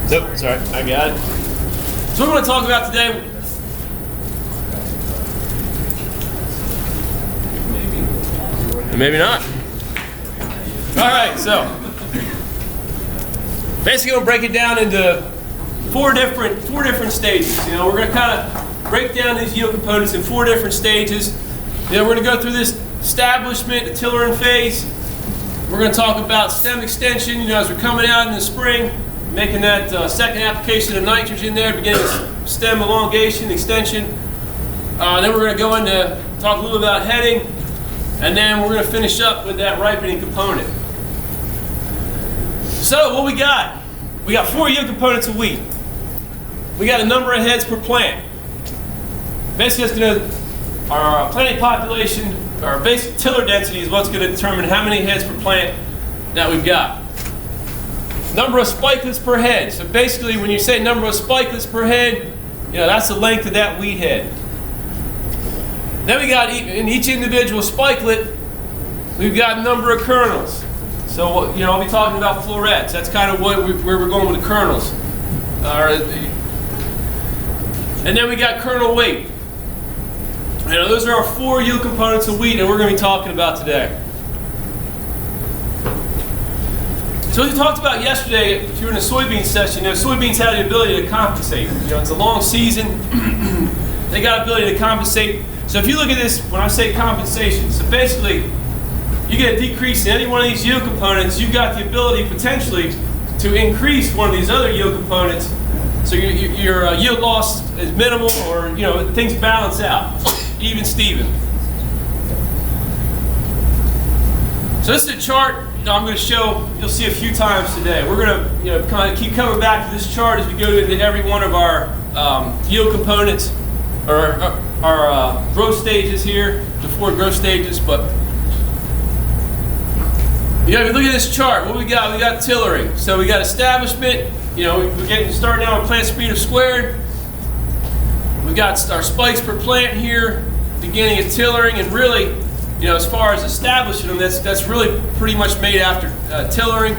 Nope, sorry, I got it. So what we want to talk about today, maybe not. All right, so basically we'll break it down into four different stages. You know, we're going to kind of break down these yield components in 4 different stages. You know, we're going to go through this establishment, the tillering phase. We're going to talk about stem extension, you know, as we're coming out in the spring, making that second application of nitrogen there, beginning stem elongation, extension. Then we're going to go into talk a little about heading, and then we're going to finish up with that ripening component. So what we got? We got 4 yield components of wheat. We got a number of heads per plant. Basically, it's going to, our planting population, our basic tiller density is what's going to determine how many heads per plant that we've got. Number of spikelets per head. So basically, when you say number of spikelets per head, you know, that's the length of that wheat head. Then we got, in each individual spikelet, we've got a number of kernels. So, you know, I'll be talking about florets. That's kind of where we're going with the kernels. And then we got kernel weight. You know, those are our 4 yield components of wheat that we're going to be talking about today. So as we talked about yesterday, if you were in a soybean session, you know, soybeans have the ability to compensate. You know, it's a long season. They got the ability to compensate. So if you look at this, when I say compensation, so basically, you get a decrease in any one of these yield components, you've got the ability potentially to increase one of these other yield components, so your yield loss is minimal, or, you know, things balance out, even Steven. So this is a chart, you know, I'm going to show, you'll see a few times today. We're going to, you know, kind of keep coming back to this chart as we go into every one of our yield components, or our growth stages here, the 4 growth stages. But you know, if you look at this chart, what we got? We got tillering. So we got establishment. You know, we're getting starting out with plant speed of squared. We got our spikes per plant here, beginning of tillering, and really, you know, as far as establishing them, that's really pretty much made after tillering.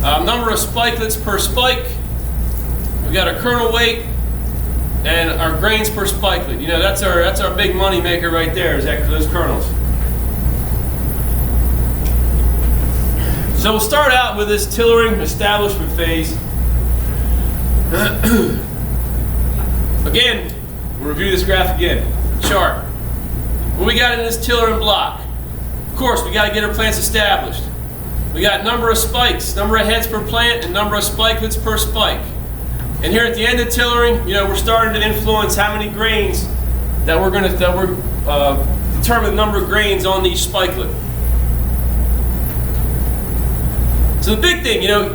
Number of spikelets per spike. We got our kernel weight and our grains per spikelet. You know, that's our big money maker right there, is those kernels. So we'll start out with this tillering establishment phase. Again, we'll review this graph again. Chart. What we got in this tillering block? Of course, we got to get our plants established. We got number of spikes, number of heads per plant, and number of spikelets per spike. And here at the end of tillering, you know, we're starting to influence how many grains that we're determine the number of grains on each spikelet. So the big thing, you know,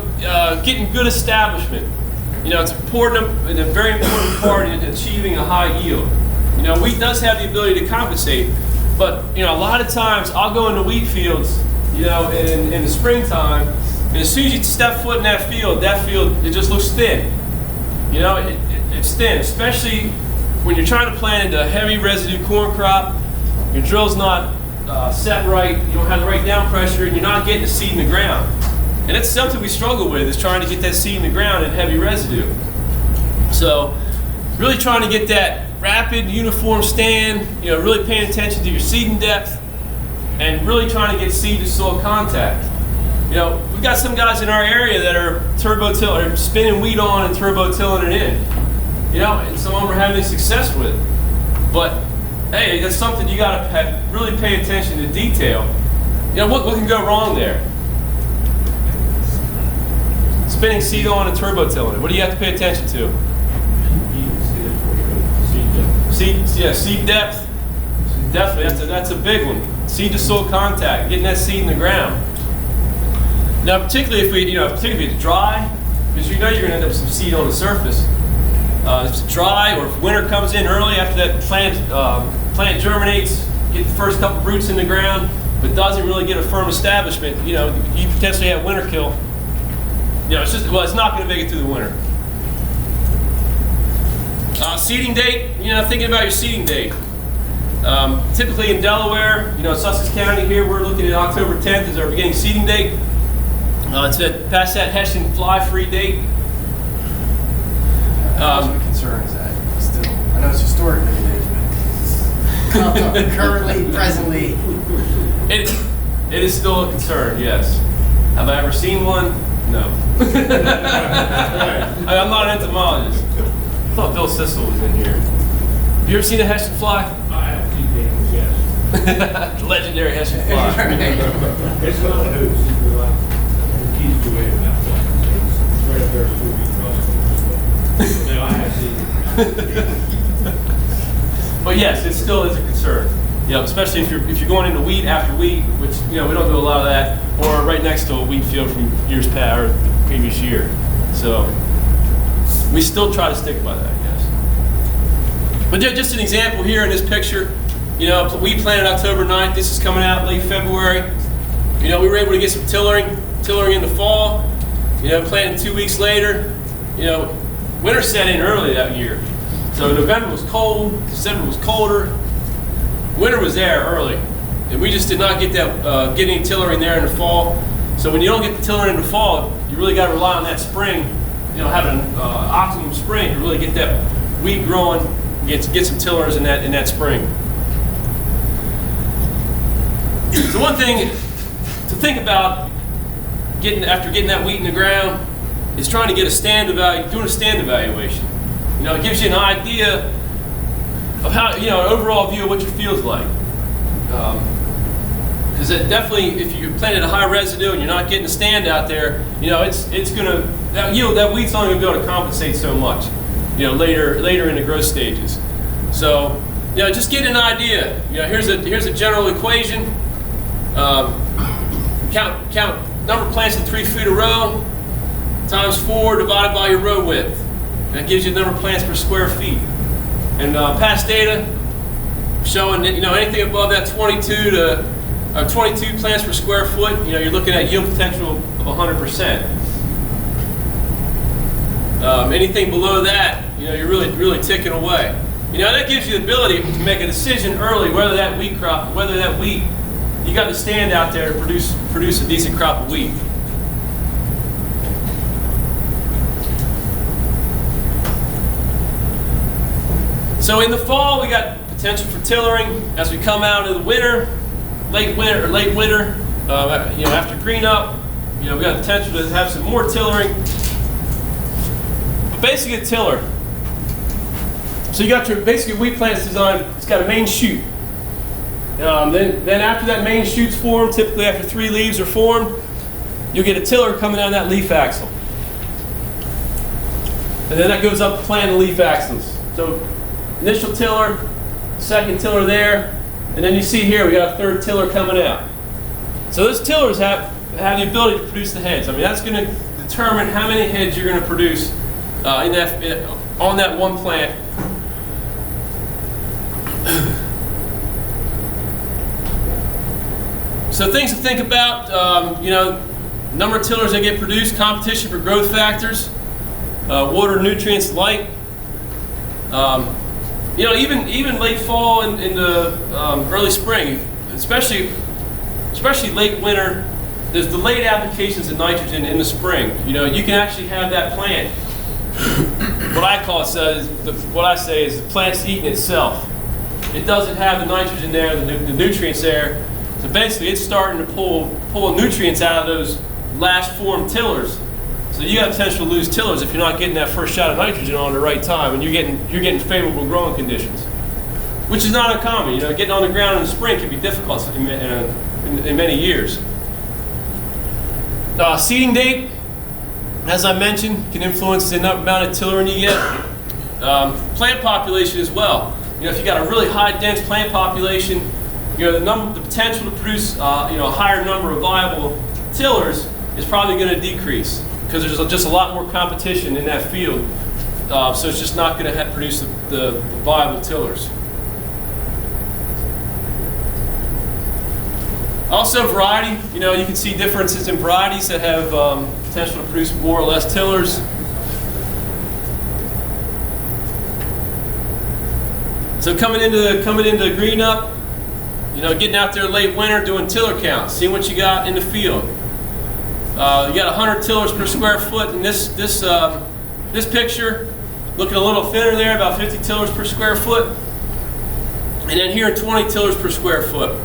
getting good establishment. You know, it's important and a very important part in achieving a high yield. You know, wheat does have the ability to compensate, but, you know, a lot of times I'll go into wheat fields, you know, in the springtime, and as soon as you step foot in that field, it just looks thin. You know, it's thin, especially when you're trying to plant into a heavy residue corn crop. Your drill's not set right, you don't have the right down pressure, and you're not getting the seed in the ground. And it's something we struggle with, is trying to get that seed in the ground in heavy residue. So really trying to get that rapid, uniform stand, you know, really paying attention to your seeding depth, and really trying to get seed to soil contact. You know, we've got some guys in our area that are turbo-tilling, spinning wheat on and turbo-tilling it in. You know, and some of them are having success with it. But hey, that's something you got to really pay attention to detail. You know, what can go wrong there? Spinning seed on and turbo-tilling it. What do you have to pay attention to? Seed depth. Definitely, that's a big one. Seed to soil contact, getting that seed in the ground. Now, particularly if it's dry, because you know you're going to end up with some seed on the surface. If it's dry, or if winter comes in early after that plant germinates, get the first couple roots in the ground, but doesn't really get a firm establishment, you know, you potentially have winter kill. You know, it's not going to make it through the winter. Seeding date, you know, thinking about your seeding date. Typically in Delaware, you know, Sussex County here, we're looking at October 10th as our beginning seeding date. It's past that Hessian fly-free date. How much of a concern is that still? I know it's historically it is, but currently, presently. It is still a concern, yes. Have I ever seen one? No. I'm not an entomologist. I thought Bill Sissel was in here. Have you ever seen a Hessian fly? I have seen things, yes. The legendary Hessian fly. It's not a hoose. The keys to it that fly. It's right up there, 4 feet across. No, I have seen it. But yes, it still is a concern. You know, especially if you're going into wheat after wheat, which we don't do a lot of that, or right next to a wheat field from years past or the previous year. So we still try to stick by that, I guess. But just an example here in this picture. We planted October 9th. This is coming out late February. We were able to get some tillering in the fall. Planted 2 weeks later. Winter set in early that year. So November was cold, December was colder. Winter was there early, and we just did not get any tillering there in the fall. So when you don't get the tillering in the fall, you really got to rely on that spring, having an optimum spring to really get that wheat growing, get some tillers in that spring. So one thing to think about after getting that wheat in the ground is trying to get doing a stand evaluation. It gives you an idea of how, an overall view of what your field's like. Because definitely, if you planted a high residue and you're not getting a stand out there, it's gonna, that wheat's only gonna be able to compensate so much, later in the growth stages. So, just get an idea. Here's a general equation. Count number of plants in 3 feet a row times 4 divided by your row width. That gives you the number of plants per square feet. And past data showing that anything above that 22 plants per square foot, you're looking at yield potential of 100%. Anything below that, you're really ticking away. That gives you the ability to make a decision early whether that wheat, you got to stand out there to produce a decent crop of wheat. So in the fall, we got potential for tillering as we come out of the winter, late winter, after Greenup. We got potential to have some more tillering. But basically a tiller. So you got your wheat plants designed. It's got a main shoot. Then after that main shoot's formed, typically after 3 leaves are formed, you'll get a tiller coming down that leaf axil. And then that goes up the plant and leaf axils. So initial tiller, second tiller there, and then you see here we got a third tiller coming out. So those tillers have the ability to produce the heads. That's going to determine how many heads you're going to produce on that one plant. So things to think about, number of tillers that get produced, competition for growth factors, water, nutrients, light. Even late fall and into early spring, especially late winter, there's delayed applications of nitrogen in the spring. You can actually have that plant. What I say is the plant's eating itself. It doesn't have the nitrogen there, the nutrients there. So basically, it's starting to pull nutrients out of those last formed tillers. So you got potential to lose tillers if you're not getting that first shot of nitrogen on at the right time, and you're getting favorable growing conditions, which is not uncommon. Getting on the ground in the spring can be difficult in many years. Seeding date, as I mentioned, can influence the amount of tillering you get. Plant population as well. If you got a really high dense plant population, the potential to produce a higher number of viable tillers is probably going to decrease because there's just a lot more competition in that field. So it's just not going to produce the viable tillers. Also variety, you can see differences in varieties that have potential to produce more or less tillers. So coming into Greenup, getting out there late winter doing tiller counts, seeing what you got in the field. You got 100 tillers per square foot in this picture. looking a little thinner there, about 50 tillers per square foot. And then here 20 tillers per square foot.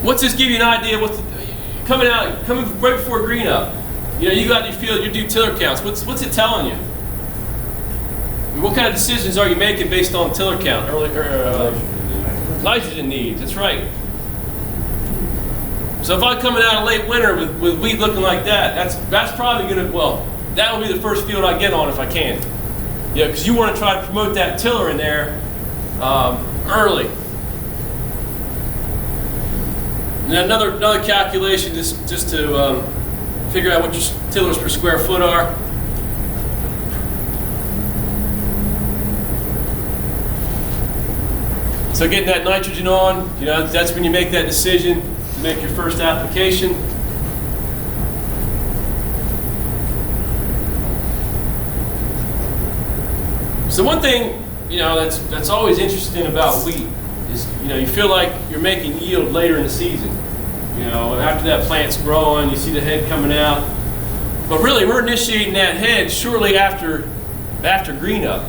What's this give you an idea? Coming right before Greenup, you know, you got in your field, you do tiller counts. What's it telling you? I mean, what kind of decisions are you making based on tiller count? Nitrogen needs, that's right. So if I'm coming out of late winter with wheat looking like that, that's probably gonna, well, that will be the first field I get on if I can. Yeah, because you want to try to promote that tiller in there early. And another calculation just to figure out what your tillers per square foot are. So getting that nitrogen on, you know, that's when you make that decision to make your first application. So one thing, you know, that's always interesting about wheat is, you know, you feel like you're making yield later in the season. You know, after that plant's growing, you see the head coming out. But really, we're initiating that head shortly after Greenup.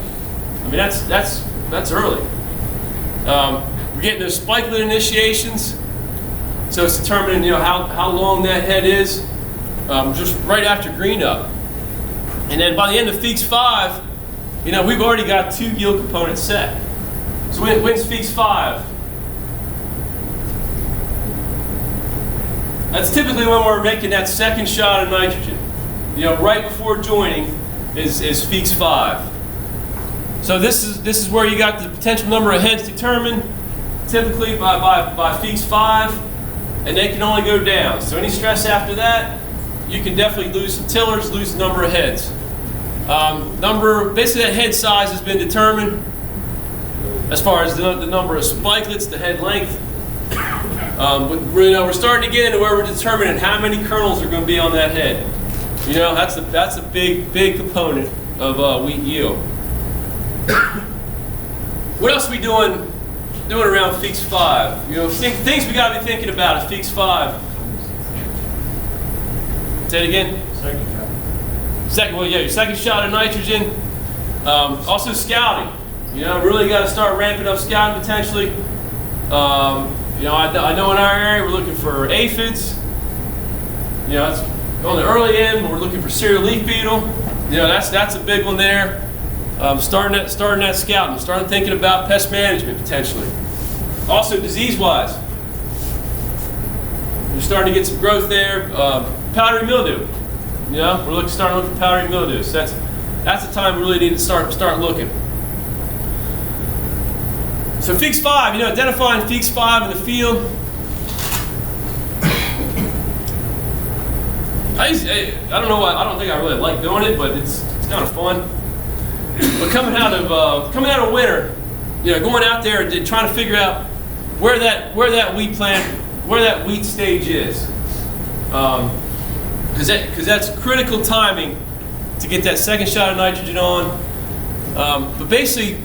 I mean, that's early. We're getting those spikelet initiations, so it's determining, you know, how long that head is, just right after Greenup. And then by the end of Feekes 5, you know, we've already got 2 yield components set. So when's Feekes 5? That's typically when we're making that second shot of nitrogen. You know, right before joining is Feekes 5. So this is where you got the potential number of heads determined, typically by Feekes 5, and they can only go down. So any stress after that, you can definitely lose some tillers, lose the number of heads. Basically that head size has been determined as far as the number of spikelets, the head length. We're starting to get into where we're determining how many kernels are going to be on that head. You know, that's a big component of wheat yield. What else are we doing around Feekes 5? You know, things we got to be thinking about at Feekes 5. Say it again. Your second shot of nitrogen. Also scouting. You know, really got to start ramping up scouting potentially. You know, I know in our area we're looking for aphids. You know, it's on the early end, but we're looking for cereal leaf beetle. You know, that's a big one there. Starting that scouting, starting thinking about pest management potentially. Also disease-wise, we're starting to get some growth there. Powdery mildew. You know, we're starting to look for powdery mildew. So that's the time we really need to start looking. So Feekes 5, you know, identifying Feekes 5 in the field. I don't know why, I don't think I really like doing it, but it's kind of fun. But coming out of winter, you know, going out there and trying to figure out where that wheat stage is, because that's critical timing to get that second shot of nitrogen on. But basically,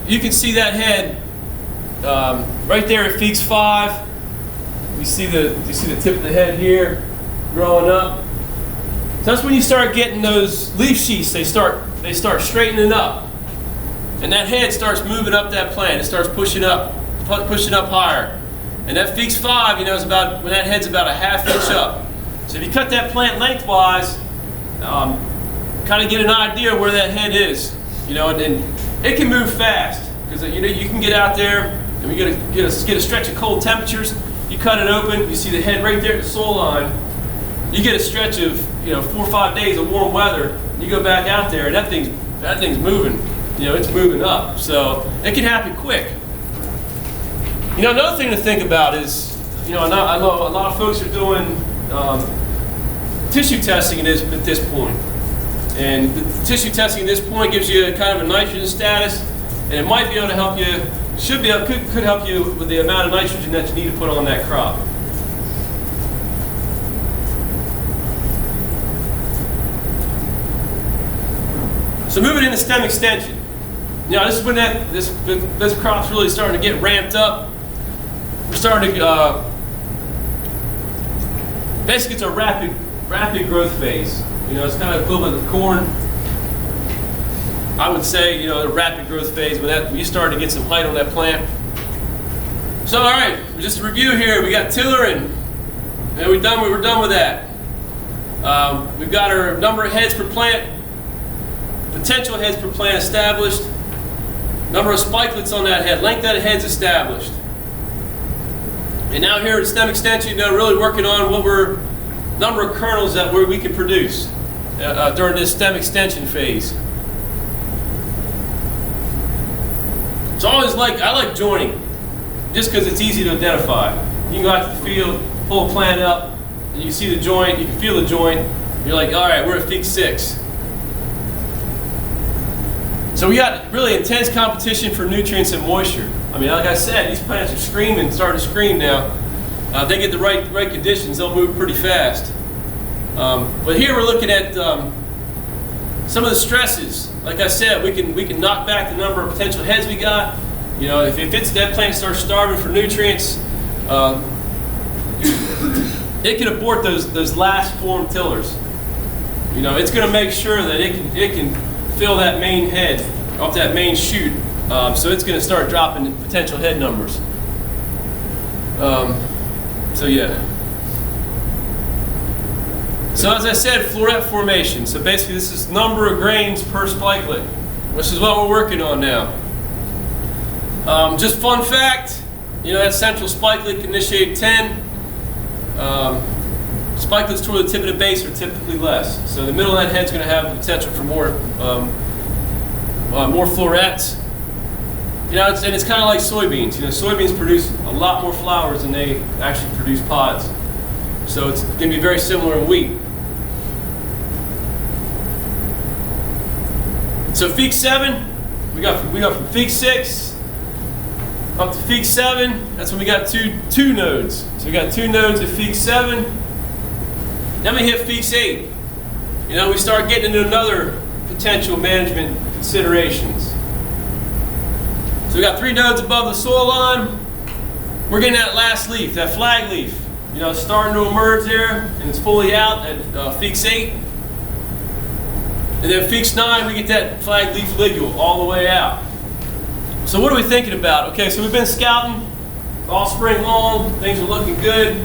you can see that head right there at Feekes 5. You see the tip of the head here growing up. So that's when you start getting those leaf sheaths. They start straightening up, and that head starts moving up that plant. It starts pushing up higher. And that Feekes 5, you know, is about when that head's about a ½ inch up. So if you cut that plant lengthwise, kind of get an idea where that head is, you know, and it can move fast because you know you can get out there and we get a stretch of cold temperatures. You cut it open, you see the head right there at the soil line. You get a stretch of 4 or 5 days of warm weather. You go back out there and that thing's moving. You know, it's moving up. So it can happen quick. You know, another thing to think about is, you know, I know a lot of folks are doing tissue testing at this point. And the tissue testing at this point gives you kind of a nitrogen status, and it might be able to help you, could help you with the amount of nitrogen that you need to put on that crop. So moving into stem extension. You know, this is when this crop's really starting to get ramped up. We're starting to, basically it's a rapid growth phase. You know, it's kind of equivalent to corn. I would say, you know, the rapid growth phase when you start to get some height on that plant. So, all right, just to review here, we got tillering, and we're done with that. We've got our number of heads per plant, potential heads per plant established, number of spikelets on that head, length of that heads established. And now here at stem extension, you know, really working on number of kernels that we can produce during this stem extension phase. So I like joining, just because it's easy to identify. You can go out to the field, pull a plant up, and you see the joint, you can feel the joint. You're like, all right, we're at Feekes 6. So we got really intense competition for nutrients and moisture. I mean, like I said, these plants are starting to scream now. If they get the right conditions, they'll move pretty fast. But here we're looking at some of the stresses. Like I said, we can knock back the number of potential heads we got. You know, if that plant starts starving for nutrients, it can abort those last formed tillers. You know, it's going to make sure that it can fill that main head off that main shoot. So it's going to start dropping potential head numbers. So yeah. So as I said, Floret Formation. So basically this is number of grains per spikelet, which is what we're working on now. Just fun fact, you know, that central spikelet can initiate 10. Spikelets toward the tip of the base are typically less. So the middle of that head's going to have the potential for more florets. You know, it's kind of like soybeans. You know, soybeans produce a lot more flowers than they actually produce pods. So it's going to be very similar in wheat. So Feekes 7, we go from Feekes 6 up to Feekes 7. That's when we got two nodes. So we got 2 nodes at Feekes 7. Then we hit Feekes 8. You know, we start getting into another potential management considerations. So we got 3 nodes above the soil line. We're getting that last leaf, that flag leaf. You know, it's starting to emerge there, and it's fully out at Feekes 8. And then Feekes 9, we get that flag leaf ligule all the way out. So what are we thinking about? Okay, so we've been scouting all spring long. Things are looking good.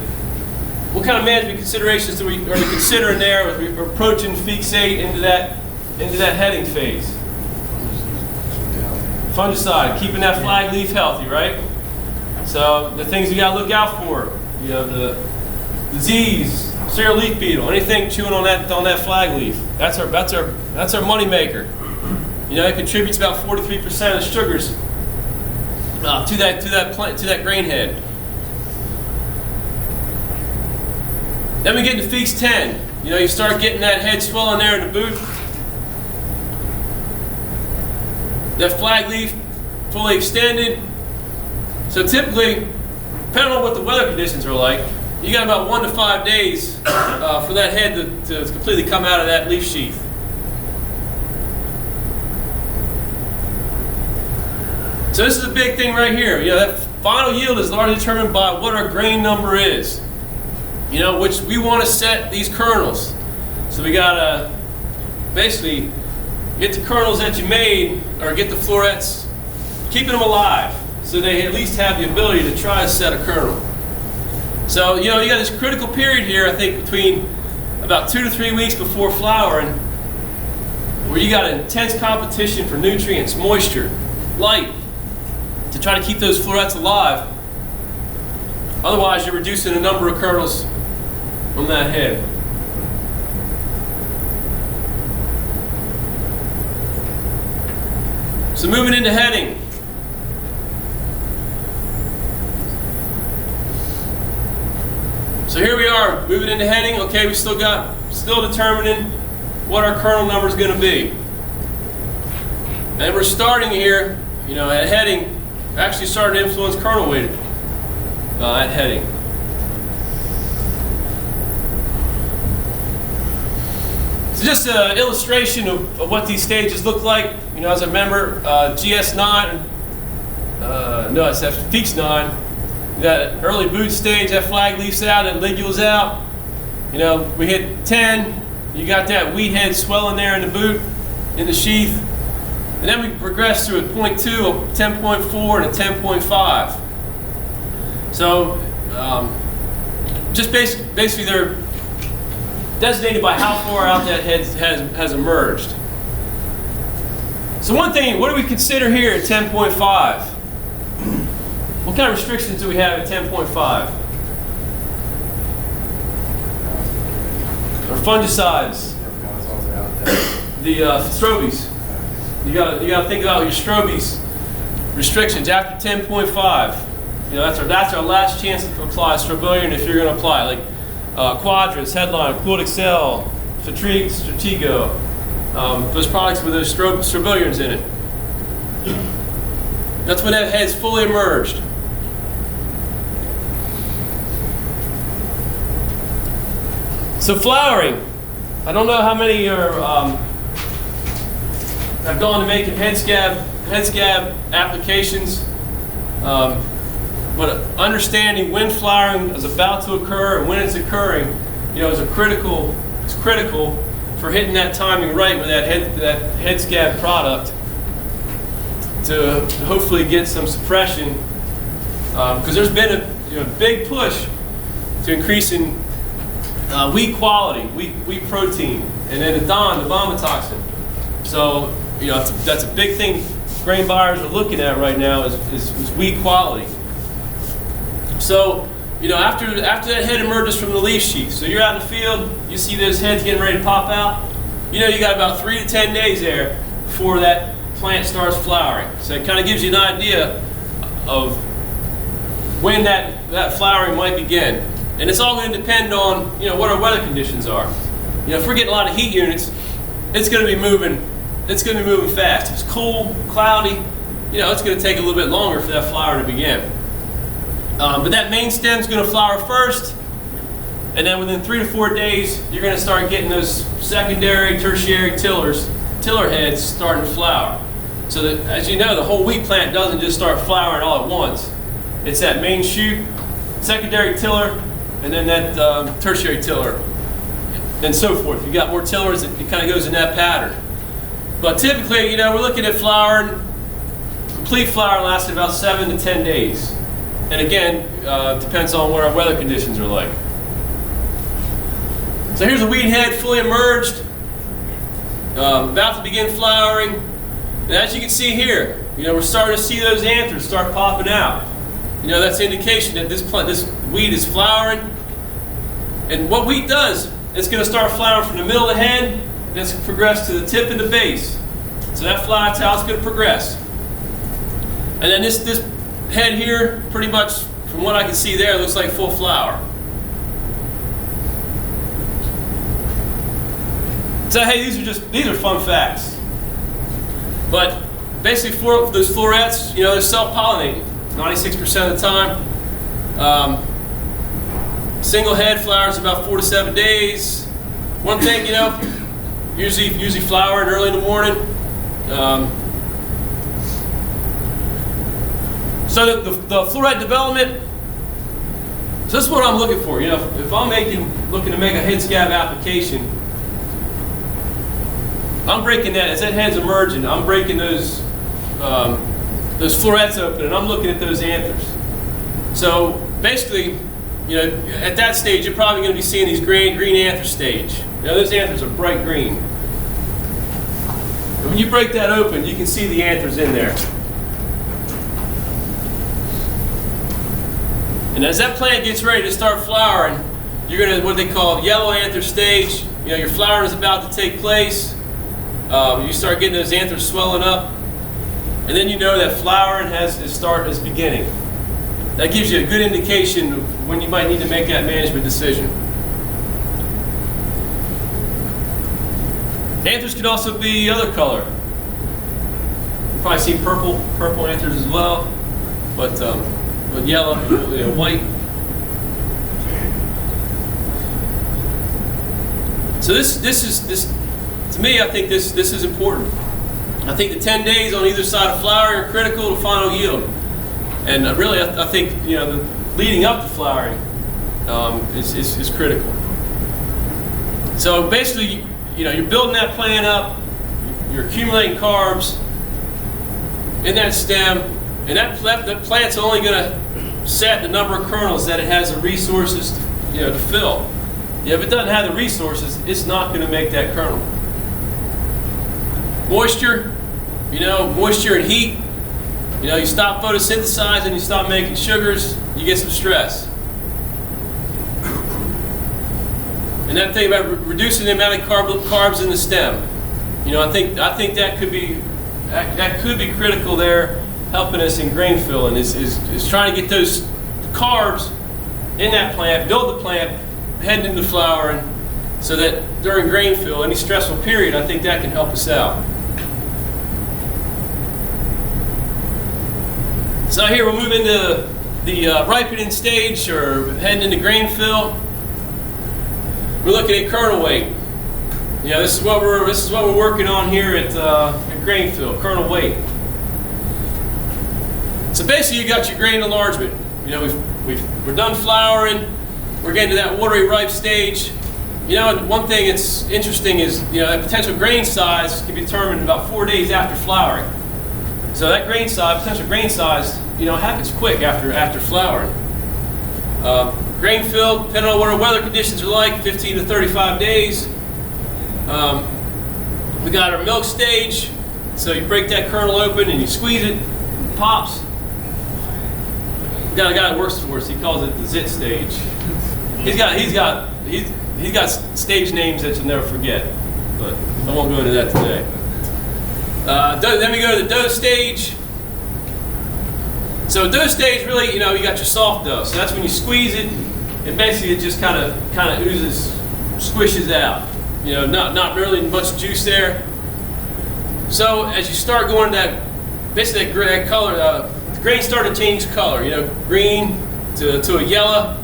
What kind of management considerations are we considering there as we're approaching Feekes 8 into that heading phase? Fungicide, keeping that flag leaf healthy, right? So the things you got to look out for, you know, the disease, cereal leaf beetle, anything chewing on that flag leaf. That's our money maker. You know, it contributes about 43% of the sugars to that grain head. Then we get into Feekes 10. You know, you start getting that head swelling there in the boot. That flag leaf fully extended. So typically, depending on what the weather conditions are like, you got about 1 to 5 days for that head to completely come out of that leaf sheath. So this is a big thing right here. You know, that final yield is largely determined by what our grain number is. You know, which we want to set these kernels. So we gotta basically get the kernels that you made, or get the florets, keeping them alive, so they at least have the ability to try to set a kernel. So, you know, you got this critical period here, I think, between about 2 to 3 weeks before flowering, where you got intense competition for nutrients, moisture, light, to try to keep those florets alive. Otherwise, you're reducing the number of kernels on that head. So moving into heading. So here we are, moving into heading. Okay, we still determining what our kernel number is going to be. And we're starting here, you know, at heading, actually starting to influence kernel weight at heading. So just an illustration of what these stages look like. You know, as I remember, GS9, it's that Feekes 9. You got an early boot stage, that flag leaf's out, that ligule's out. You know, we hit 10, you got that wheat head swelling there in the boot, in the sheath. And then we progress through a 0.2, a 10.4, and a 10.5. So just basically they're designated by how far out that head has emerged. So one thing, what do we consider here at 10.5? What kind of restrictions do we have at 10.5? Or fungicides, the strobies. You gotta think about your strobies restrictions after 10.5. You know, that's our last chance to apply strobillion if you're going to apply, like Quadras, Headline, Cool Excel, Feekes, Stratego, those products with those strobillions in it. That's when that head's fully emerged. So flowering, I don't know how many are have gone to making head scab applications, but understanding when flowering is about to occur and when it's occurring, you know, is critical for hitting that timing right with that head scab product to hopefully get some suppression, because there's been a big push to increasing wheat quality, wheat protein, and then the bomatoxin. So, you know, that's a big thing grain buyers are looking at right now is wheat quality. So, you know, after that head emerges from the leaf sheath, so you're out in the field, you see those heads getting ready to pop out, you know you got about 3 to 10 days there before that plant starts flowering. So it kind of gives you an idea of when that flowering might begin. And it's all going to depend on, you know, what our weather conditions are. You know, if we're getting a lot of heat units, it's going to be moving fast. If it's cool, cloudy, you know, it's going to take a little bit longer for that flower to begin. But that main stem's going to flower first, and then within 3 to 4 days, you're going to start getting those secondary, tertiary tiller heads starting to flower. So that, as you know, the whole wheat plant doesn't just start flowering all at once. It's that main shoot, secondary tiller, and then that tertiary tiller, and so forth. You got more tillers, it kind of goes in that pattern. But typically, you know, we're looking at flowering. Complete flower lasts about 7 to 10 days. And again, depends on what our weather conditions are like. So here's a wheat head fully emerged, about to begin flowering. And as you can see here, you know, we're starting to see those anthers start popping out. You know, that's indication that this wheat is flowering. And what wheat does, it's going to start flowering from the middle of the head, and it's going to progress to the tip and the base. So that flower, that's how it's going to progress. And then this head here, pretty much from what I can see there, looks like full flower. So hey, these are fun facts. But basically, for those florets, you know, they're self-pollinating 96% of the time. Single head flowers about 4 to 7 days. One thing, you know, usually flowering early in the morning. So the Floret Development, so this is what I'm looking for. You know, if I'm looking to make a head scab application, I'm breaking that, as that head's emerging, I'm breaking those florets open, and I'm looking at those anthers. So basically, you know, at that stage, you're probably going to be seeing these green anther stage. You know, those anthers are bright green. And when you break that open, you can see the anthers in there. And as that plant gets ready to start flowering, you're going to what they call yellow anther stage. You know, your flowering is about to take place. You start getting those anthers swelling up, and then you know that flowering is beginning. That gives you a good indication of when you might need to make that management decision. Anthers can also be other color. You probably see purple anthers as well, but yellow, you know, white. So this to me, I think this is important. I think the 10 days on either side of flowering are critical to final yield. And really, I think, you know, the leading up to flowering is critical. So basically, you know, you're building that plant up, you're accumulating carbs, in that stem, and that plant's only going to set the number of kernels that it has the resources to fill. If it doesn't have the resources, it's not going to make that kernel. Moisture, moisture and heat. You stop photosynthesizing, you stop making sugars, you get some stress. And that thing about reducing the amount of carbs in the stem, I think that could be critical there, helping us in grain fill, and is trying to get those carbs in that plant, build the plant, heading into flowering, so that during grain fill, any stressful period, I think that can help us out. So here we'll move into the ripening stage, or heading into grain fill. We're looking at kernel weight. This is what we're working on here at grain fill, kernel weight. So basically, you got your grain enlargement. We're done flowering. We're getting to that watery ripe stage. And one thing that's interesting is that potential grain size can be determined about 4 days after flowering. So that potential grain size, happens quick after flowering. Grain fill, depending on what our weather conditions are like, 15 to 35 days. We got our milk stage. So you break that kernel open and you squeeze it, it pops. We got a guy that works for us. He calls it the zit stage. He's got stage names that you'll never forget, but I won't go into that today. Then we go to the dough stage. So dough stage, really, you got your soft dough. So that's when you squeeze it, and basically it just kind of oozes, squishes out. Not really much juice there. So as you start going to that, basically that color, the grain start to change color. Green to a yellow,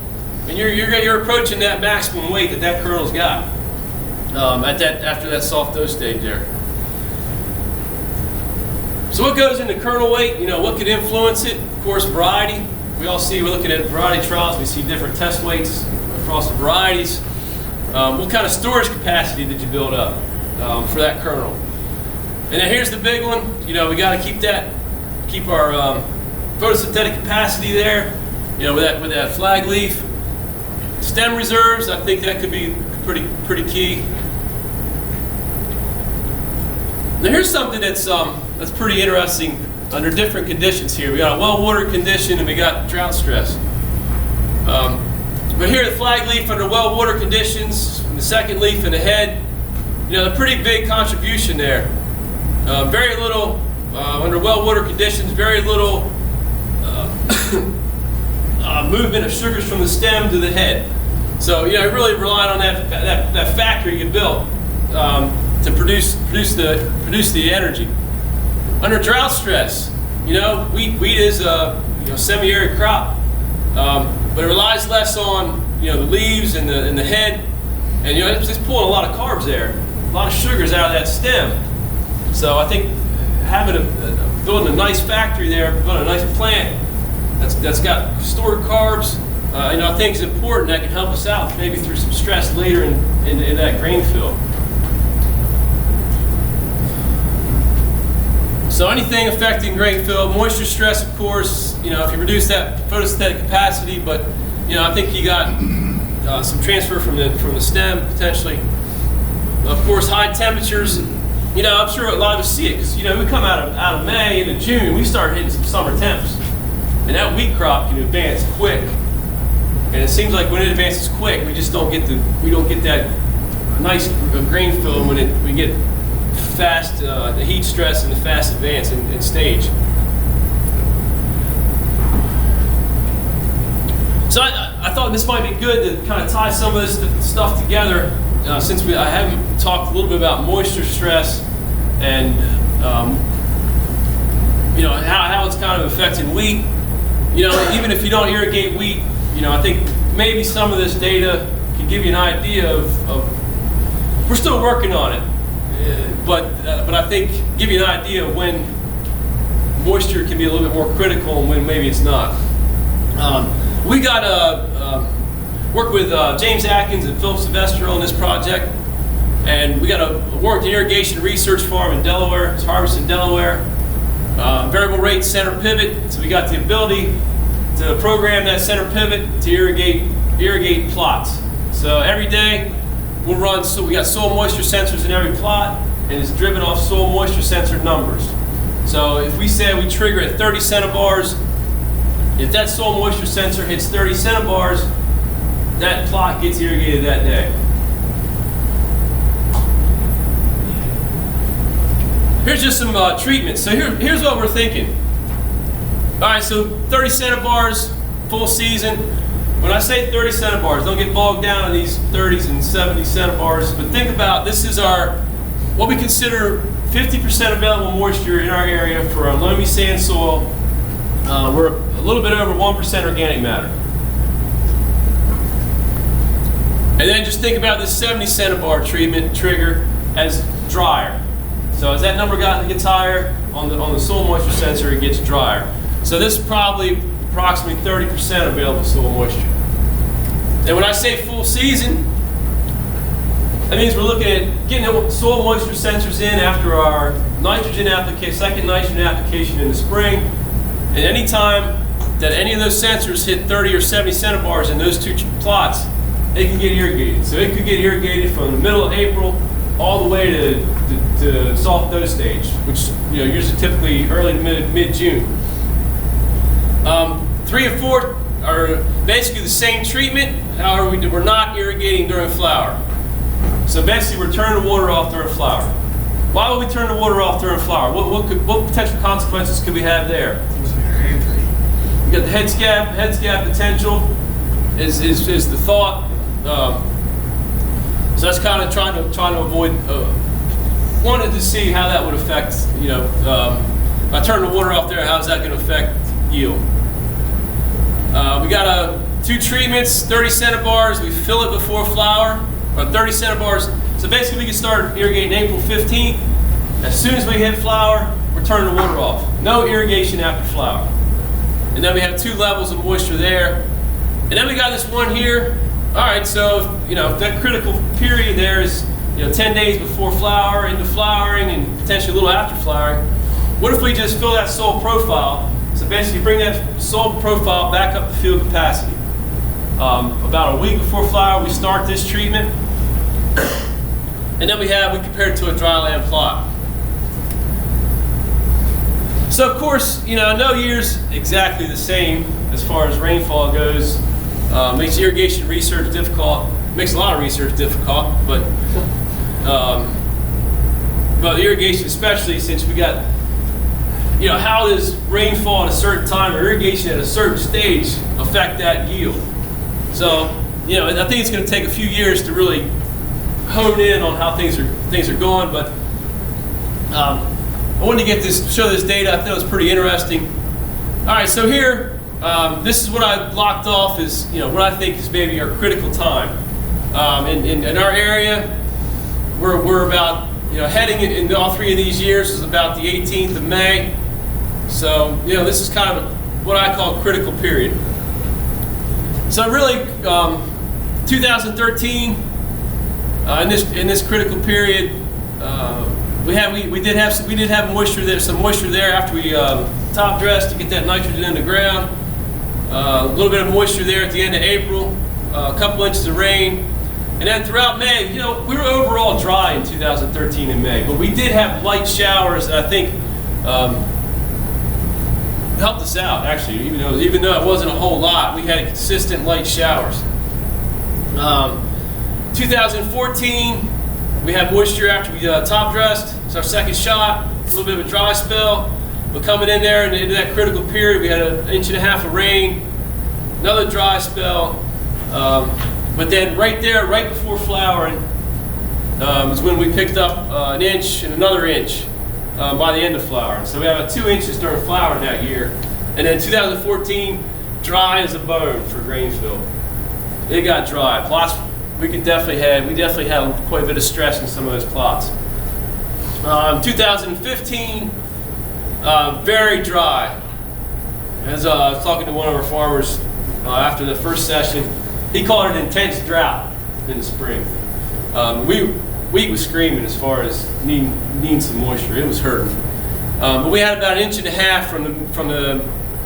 and you're approaching that maximum weight that kernel's got after that soft dough stage there. So what goes into kernel weight? What could influence it? Of course, variety. We're looking at variety trials. We see different test weights across the varieties. What kind of storage capacity did you build up for that kernel? And then here's the big one. We got to keep our photosynthetic capacity there. With that flag leaf. Stem reserves, I think that could be pretty key. Now here's something that's pretty interesting under different conditions here. We got a well-watered condition and we got drought stress. But here the flag leaf under well-watered conditions, and the second leaf in the head, a pretty big contribution there. Very little, under well-watered conditions, very little movement of sugars from the stem to the head. So I really relied on that factory you built to produce the energy. Under drought stress, wheat is a semi-arid crop, but it relies less on the leaves and the head, and it's pulling a lot of carbs there, a lot of sugars out of that stem. So I think building a nice factory there, building a nice plant that's got stored carbs, I think is important. That can help us out maybe through some stress later in that grain fill. So anything affecting grain fill, moisture stress, of course, if you reduce that photosynthetic capacity, but I think you got some transfer from the stem potentially. Of course, high temperatures. I'm sure a lot of us see it because we come out of May into June, we start hitting some summer temps, and that wheat crop can advance quick. And it seems like when it advances quick, we just don't get that nice grain fill when we get fast, the heat stress and the fast advance in stage. So I thought this might be good to kind of tie some of this stuff together, since I haven't talked a little bit about moisture stress and how it's kind of affecting wheat. Even if you don't irrigate wheat, I think maybe some of this data can give you an idea of we're still working on it. But I think give you an idea of when moisture can be a little bit more critical and when maybe it's not. We got work with James Atkins and Philip Sylvester on this project, and we got worked in irrigation research farm in Delaware. It's harvested in Delaware. Variable rate center pivot, so we got the ability to program that center pivot to irrigate plots. So every day we'll run, so we got soil moisture sensors in every plot, and it's driven off soil moisture sensor numbers. So if we say we trigger at 30 centibars, if that soil moisture sensor hits 30 centibars, that plot gets irrigated that day. Here's just some treatments. So here's what we're thinking. All right, so 30 centibars, full season. When I say 30 centibars, don't get bogged down in these 30s and 70 centibars, but think about, this is what we consider 50% available moisture in our area for our loamy sand soil. We're a little bit over 1% organic matter. And then just think about this 70 centibar treatment trigger as drier. So as that number gets higher on the soil moisture sensor, it gets drier. So this is probably approximately 30% available soil moisture. And when I say full season, that means we're looking at getting the soil moisture sensors in after our nitrogen application, second nitrogen application in the spring. And any time that any of those sensors hit 30 or 70 centibars in those two plots, it can get irrigated. So it could get irrigated from the middle of April all the way to soft dough stage, which usually typically early to mid-June. 3 and 4 are basically the same treatment. However, we're not irrigating during flower. So basically, we're turning the water off during flower. Why would we turn the water off during flower? What potential consequences could we have there? We got the head scab potential is the thought. So that's kind of trying to avoid. Wanted to see how that would affect. If I turn the water off there, how's that going to affect yield? We got 2 treatments, 30 centibars. We fill it before flower, or 30 centibars. So basically, we can start irrigating April 15th. As soon as we hit flower, we're turning the water off. No irrigation after flower. And then we have 2 levels of moisture there. And then we got this one here. All right, so if that critical period there is 10 days before flower, into flowering, and potentially a little after flowering. What if we just fill that soil profile? So basically bring that soil profile back up to field capacity. About a week before flower, we start this treatment. And then we compare it to a dryland plot. So of course, no year's exactly the same as far as rainfall goes. Makes irrigation research difficult. Makes a lot of research difficult, but irrigation especially, since we got, how does rainfall at a certain time or irrigation at a certain stage affect that yield? So, I think it's going to take a few years to really hone in on how things are going, but I wanted to show this data. I thought it was pretty interesting. All right, so here, this is what I blocked off as what I think is maybe our critical time. In our area, we're about heading in all 3 of these years is about the 18th of May. So this is kind of what I call critical period. So really, 2013 in this critical period, we did have moisture there, some moisture there after we top dressed to get that nitrogen in the ground. A little bit of moisture there at the end of April, a couple inches of rain, and then throughout May, we were overall dry in 2013 in May, but we did have light showers that I think helped us out actually. Even though it wasn't a whole lot, we had consistent light showers. 2014, we had moisture after we top dressed. It's our second shot. A little bit of a dry spell. But coming in there and into that critical period, we had 1.5 inches of rain, another dry spell. But then right there, right before flowering, is when we picked up 1 inch and another inch by the end of flowering. So we had about 2 inches during flowering that year. And then 2014, dry as a bone for grain fill. It got dry. Plots, we definitely had quite a bit of stress in some of those plots. 2015, very dry. As I was talking to one of our farmers after the first session, he called it intense drought in the spring. Wheat was screaming as far as needing some moisture. It was hurting. But we had about 1.5 inches from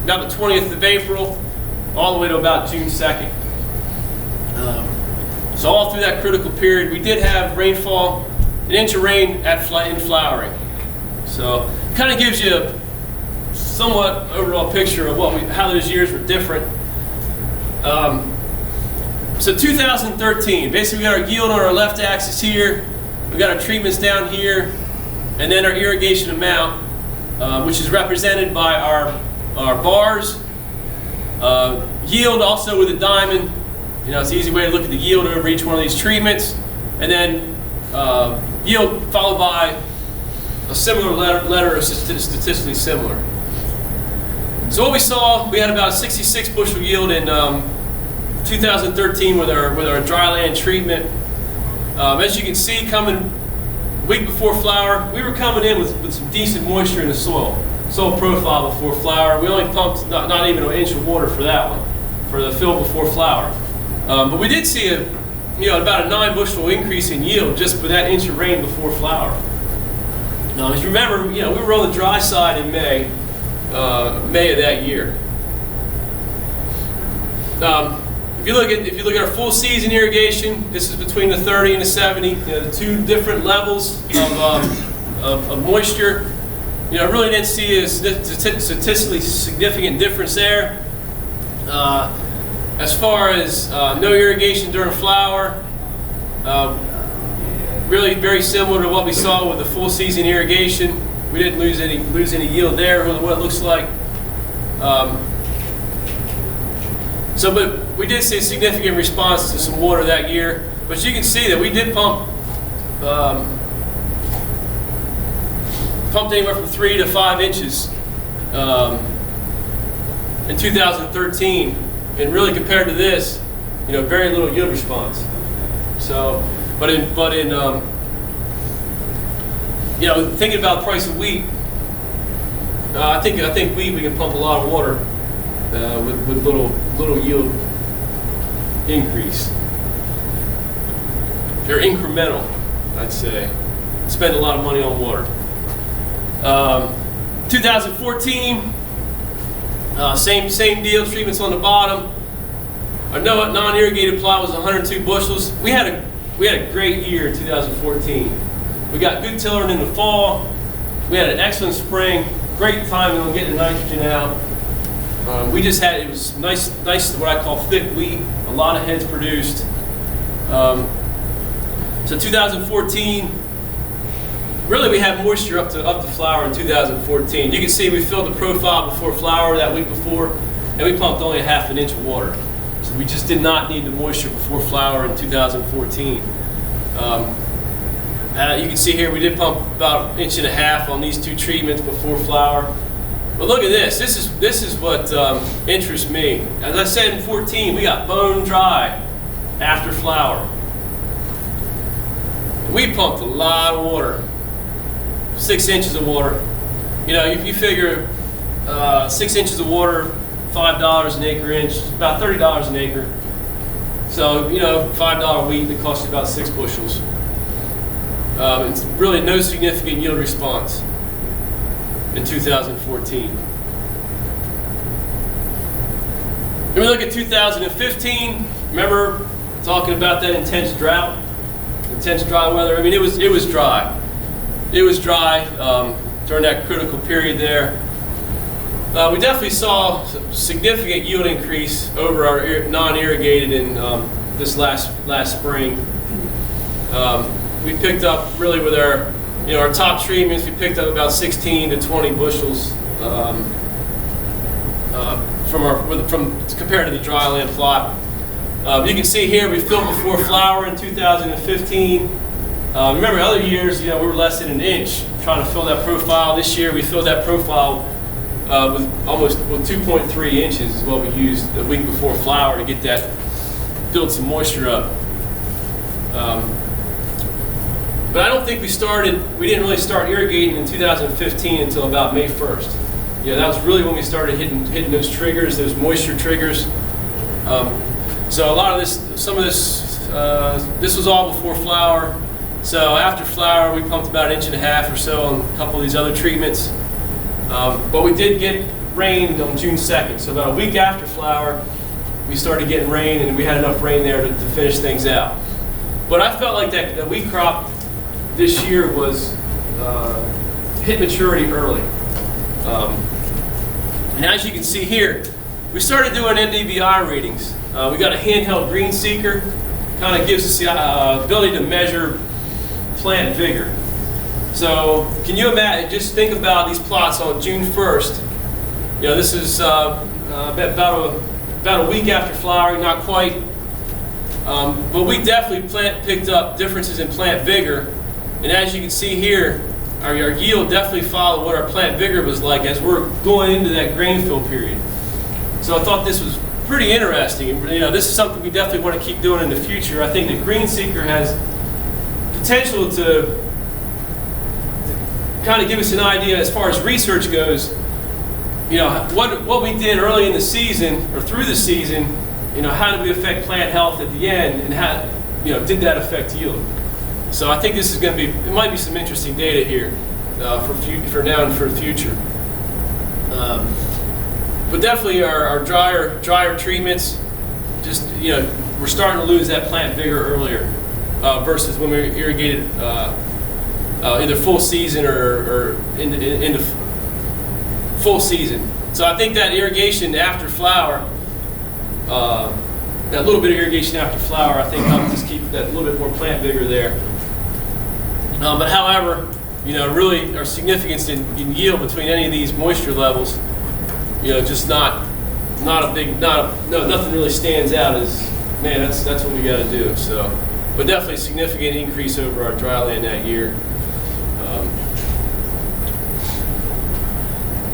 about the 20th of April all the way to about June 2nd. So all through that critical period, we did have rainfall, 1 inch of rain in flowering. So it kind of gives you a somewhat overall picture of how those years were different. So 2013, basically we got our yield on our left axis here, we got our treatments down here, and then our irrigation amount, which is represented by our bars. Yield also with a diamond. You know, it's an easy way to look at the yield over each one of these treatments. And then yield followed by a similar letter or statistically similar. So what we saw, we had about a 66 bushel yield in 2013 with our dry land treatment. As you can see, coming week before flower, we were coming in with some decent moisture in the soil profile before flower. We only pumped not even 1 inch of water for that one, for the fill before flower. But we did see about a 9 bushel increase in yield just with that inch of rain before flower. Now, as you remember, we were on the dry side in May of that year. If you look at our full season irrigation, this is between the 30 and the 70. The two different levels of moisture. I really didn't see a statistically significant difference there. As far as no irrigation during flower, really very similar to what we saw with the full season irrigation. We didn't lose any yield there, really what it looks like. But we did see a significant response to some water that year. But you can see that we did pumped anywhere from 3 to 5 inches in 2013, and really compared to this, very little yield response. So, but in thinking about the price of wheat, I think wheat we can pump a lot of water with little yield increase. They're incremental, I'd say. Spend a lot of money on water. 2014, same deal. Treatments on the bottom. Our non-irrigated plot was 102 bushels. We had a great year in 2014. We got good tillering in the fall. We had an excellent spring. Great timing on getting the nitrogen out. It was nice, what I call thick wheat. A lot of heads produced. So 2014, really we had moisture up to flower in 2014. You can see we filled the profile before flower that week before, and we pumped only 1/2 inch of water. So we just did not need the moisture before flower in 2014. You can see here we did pump about 1.5 inches on these two treatments before flower. But look at this. This is what interests me. As I said in 14, we got bone dry after flower. We pumped a lot of water. 6 inches of water. If you figure 6 inches of water, $5 an acre inch, about $30 an acre. So, $5 wheat that costs you about 6 bushels. It's really no significant yield response in 2014. When we look at 2015, remember talking about that intense drought, intense dry weather? I mean, it was dry. It was dry during that critical period there. We definitely saw a significant yield increase over our non-irrigated in this last spring. We picked up really with our top treatments. We picked up about 16 to 20 bushels from compared to the dry land plot. You can see here we filled before flower in 2015. Remember other years, we were less than 1 inch trying to fill that profile. This year we filled that profile with 2.3 inches is what we used the week before flower to get that, build some moisture up. But I don't think we didn't really start irrigating in 2015 until about May 1st. That was really when we started hitting those triggers, those moisture triggers. So a lot of this was all before flower. So after flower, we pumped about 1.5 inches or so on a couple of these other treatments. But we did get rain on June 2nd. So about a week after flower, we started getting rain, and we had enough rain there to finish things out. But I felt like that wheat crop this year was hit maturity early. And as you can see here, we started doing NDVI readings. We got a handheld green seeker, kind of gives us the ability to measure plant vigor. So can you imagine, just think about these plots on June 1st. You know, this is about a week after flowering, not quite. But we definitely picked up differences in plant vigor. And as you can see here, our yield definitely followed what our plant vigor was like as we're going into that grain fill period. So I thought this was pretty interesting. You know, this is something we definitely want to keep doing in the future. I think the green seeker has potential to kind of give us an idea as far as research goes. You know, what we did early in the season or through the season, you know, how did we affect plant health at the end, and how, you know, did that affect yield? So I think this is going to be, it might be some interesting data here for now and for the future. But definitely our drier treatments, just, you know, we're starting to lose that plant vigor earlier versus when we irrigated either full season or into full season. So I think that irrigation after flower, that little bit of irrigation after flower, I think helped us keep that little bit more plant vigor there. But however, you know, really our significance in yield between any of these moisture levels, you know, just nothing really stands out as, man, that's what we got to do. So, but definitely a significant increase over our dryland that year.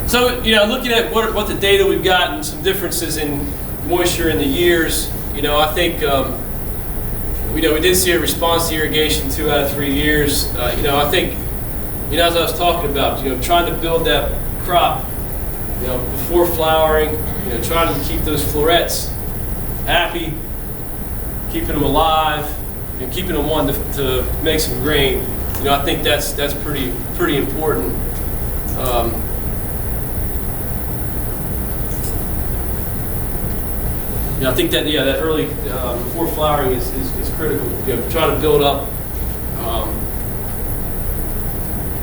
So, you know, looking at what the data we've gotten, some differences in moisture in the years, you know, I think, we did see a response to irrigation 2 out of 3 years. You know, I think, you know, as I was talking about, you know, trying to build that crop, you know, before flowering, you know, trying to keep those florets happy, keeping them alive, and keeping them wanting to make some grain. You know, I think that's pretty important. You know, I think that that early before flowering is critical. You know, trying to build up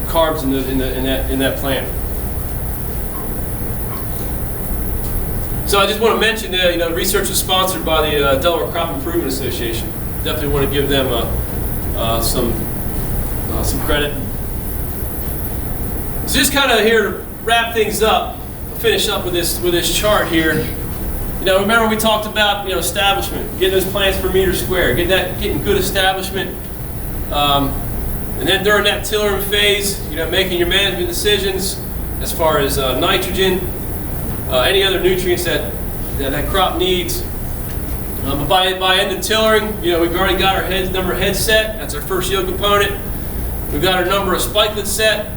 carbs in that plant. So I just want to mention that, you know, research was sponsored by the Delaware Crop Improvement Association. Definitely want to give them some credit. So just kind of here to wrap things up, I'll finish up with this chart here. You know, remember we talked about, you know, establishment, getting those plants per meter square, getting good establishment, and then during that tillering phase, you know, making your management decisions as far as nitrogen, any other nutrients that crop needs. But by end of tillering, you know, we've already got our number of heads set. That's our first yield component. We've got our number of spikelets set.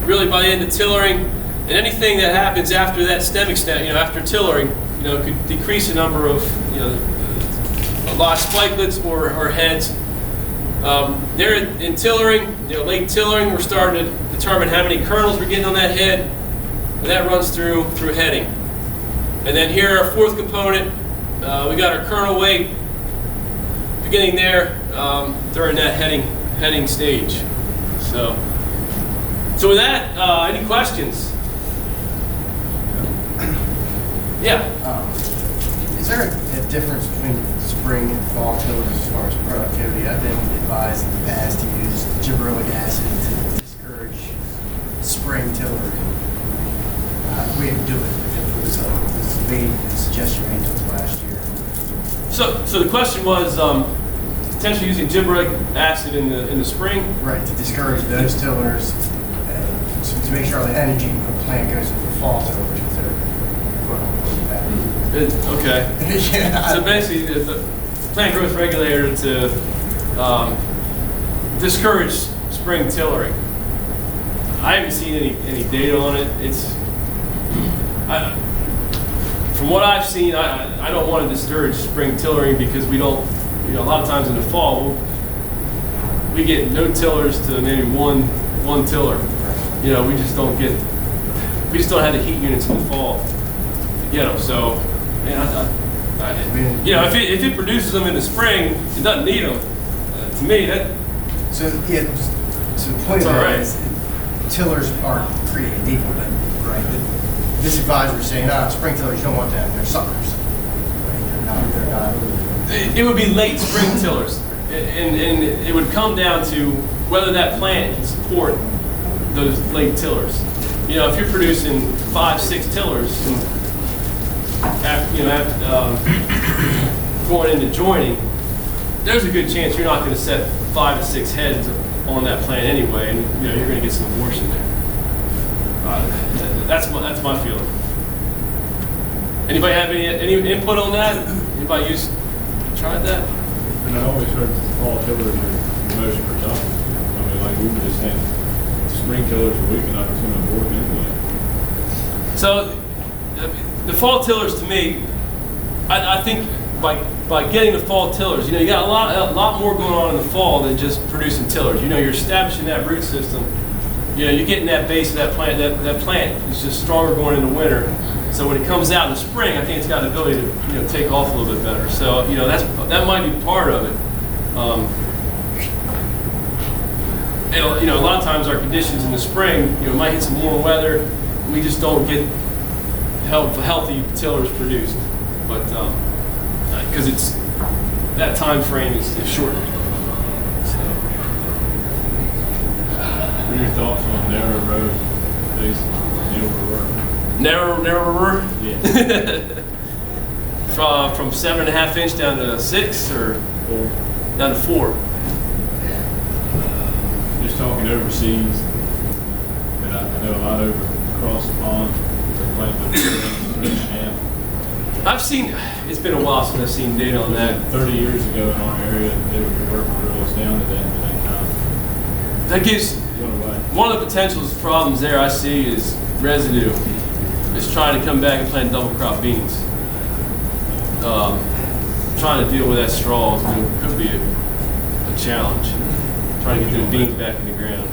Really by the end of tillering. And anything that happens after that stem extent, you know, after tillering, you know, could decrease the number of, you know, a lot of spikelets or heads. There in tillering, you know, late tillering, we're starting to determine how many kernels we're getting on that head, and that runs through heading. And then here, our fourth component, we got our kernel weight beginning there during that heading stage. So with that, any questions? Yeah. Is there a difference between spring and fall tillers as far as productivity? I've been advised in the past to use gibberellic acid to discourage spring tillers. We didn't do it. It was a suggestion made to us last year. So the question was potentially using gibberellic acid in the spring? Right, to discourage those tillers and to make sure all the energy of the plant goes into the fall tillers, which are Okay. yeah. So basically, the plant growth regulator to discourage spring tillering. I haven't seen any data on it. From what I've seen, I don't want to discourage spring tillering because we don't, you know, a lot of times in the fall we get no tillers to maybe one tiller. you know, we just don't have the heat units in the fall to get them. So, you know, if it produces them in the spring, it doesn't need them. To me, that. So yeah, so the point of that is tillers aren't created equal, right? This advisor is saying, spring tillers, you don't want them, they're suckers. Right? They're not. It would be late spring tillers, and it would come down to whether that plant can support those late tillers. You know, if you're producing 5-6 tillers, and after going into joining, there's a good chance you're not going to set 5 to 6 heads on that plant anyway, and you know you're going to get some abortion there. That's my feeling. Anybody have any input on that? Anybody tried that? And I always heard fall tillers are the most productive. I mean, like we were just saying, spring tillers are weak enough to abort them anyway. So the fall tillers, to me, I think by getting the fall tillers, you know, you got a lot more going on in the fall than just producing tillers. You know, you're establishing that root system. You know, you're getting that base of that plant. That plant is just stronger going into winter. So when it comes out in the spring, I think it's got the ability to, you know, take off a little bit better. So, you know, that might be part of it. And, you know, a lot of times our conditions in the spring, you know, might hit some warm weather. We just don't get healthy tillers produced. But because it's that time frame is shortened. So. What are your thoughts on narrow road based Narrower? Yeah. From 7.5 inch down to 6 or 4. down to 4. Just talking overseas, and I know a lot over across the pond. They're planting 3.5. I've seen, it's been a while since I've seen data on that. 30 years ago in our area, they were working drills down to that, but they kind of That gives, went away. one of the potential problems there I see is residue. It's trying to come back and plant double crop beans. Trying to deal with that straw could be a challenge. Trying to get the beans back in the ground.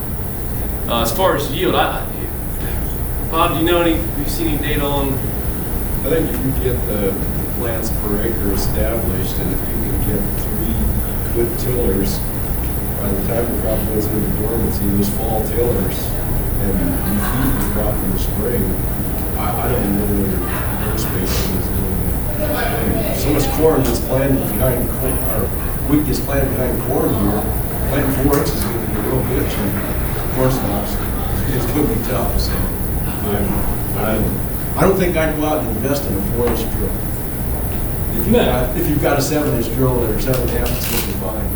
As far as yield, Bob, do you know have you seen any data on? I think if you get the plants per acre established, and if you can get 3 good tillers, by the time the crop goes into dormancy, those fall tillers, and you feed the crop in the spring, I don't know whether their spacing is doing that. And so much corn gets planted behind corn, or wheat gets planted behind corn here. Planting 4 inches is going to be a real bitch, and corn stalks, it's going to be tough. So I don't think I'd go out and invest in a 4-inch drill. If you've got a 7-inch drill or 7.5, it's going to be fine.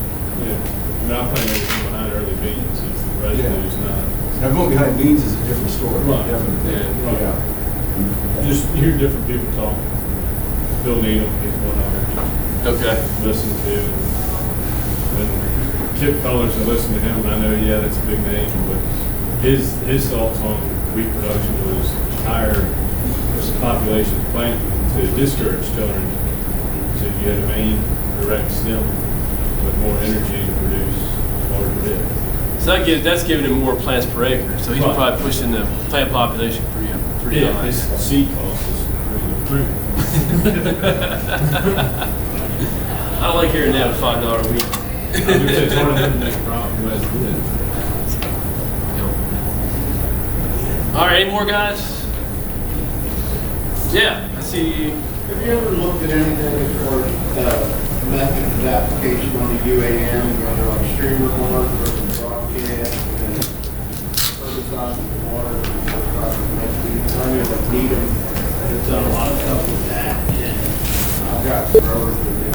Yeah. I mean, I'm planting behind early beans. If the residue's not. Now going behind beans is a different story. Right. Definitely. Yeah. Right. Yeah. Just hear different people talk. Phil Needham is one of them. Okay. Listen to. And Kip Colors and listen to him. And I know, yeah, that's a big name, but his thoughts on wheat production was higher population plant to discourage tillering. So you had a main direct stem with more energy to produce larger bed. So that's giving him more plants per acre. So he's probably pushing the plant population pretty high. His seed cost is pretty. I don't like hearing that with $5 a week. It's hard enough to make a profit as it is. All right, any more guys? Yeah, I see. Have you ever looked at anything for methods of application on the UAM, whether on streamer one versus broadcast, and herbicides the water, herbicides the next week? I know like Needham has done a lot of stuff with that, and I've got growers that